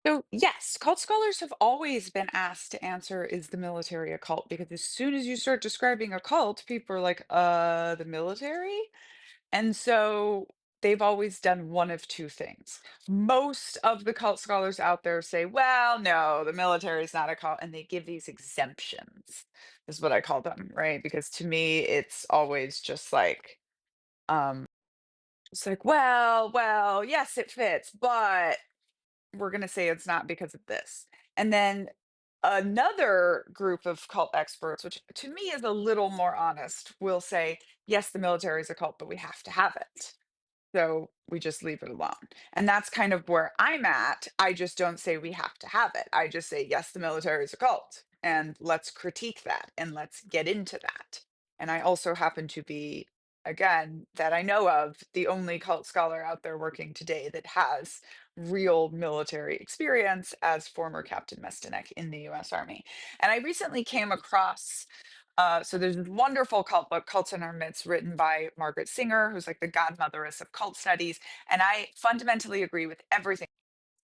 So, yes, cult scholars have always been asked to answer, is the military a cult? Because as soon as you start describing a cult, people are like, the military? And so they've always done one of two things. Most of the cult scholars out there say, well, no, the military is not a cult. And they give these exemptions, is what I call them, right? Because to me, it's always just like, um, it's like, well, yes, it fits, but we're going to say it's not because of this. And then another group of cult experts, which to me is a little more honest, will say, yes, the military is a cult, but we have to have it. So we just leave it alone. And that's kind of where I'm at. I just don't say we have to have it. I just say, yes, the military is a cult. And let's critique that and let's get into that. And I also happen to be, again, that I know of, the only cult scholar out there working today that has real military experience as former Captain Mestyanek in the US Army. And I recently came across so there's this wonderful cult book, Cults in Our Midst, written by Margaret Singer, who's like the godmotheress of cult studies. And I fundamentally agree with everything.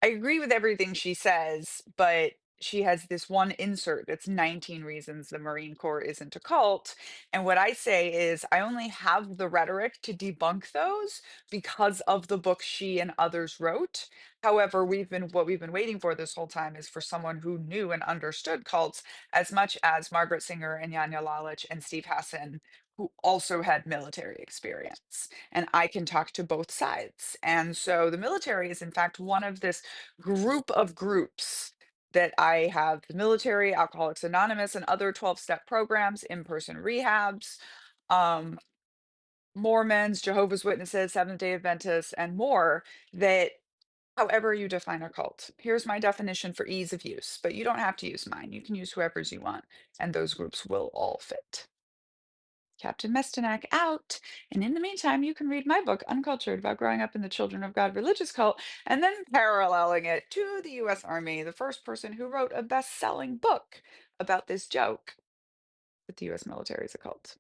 I agree with everything she says, but she has this one insert that's 19 reasons the Marine Corps isn't a cult. And what I say is I only have the rhetoric to debunk those because of the book she and others wrote. However, what we've been waiting for this whole time is for someone who knew and understood cults as much as Margaret Singer and Yanya Lalich and Steve Hassan, who also had military experience. And I can talk to both sides. And so the military is, in fact, one of this group of groups that I have: the military, Alcoholics Anonymous, and other 12-step programs, in-person rehabs, um, Mormons, Jehovah's Witnesses, Seventh-day Adventists, and more, that however you define a cult. Here's my definition for ease of use, but you don't have to use mine. You can use whoever's you want, and those groups will all fit. Captain Mestenak out. And in the meantime, you can read my book, Uncultured, about growing up in the Children of God religious cult, and then paralleling it to the US Army, the first person who wrote a best selling book about this joke that the US military is a cult.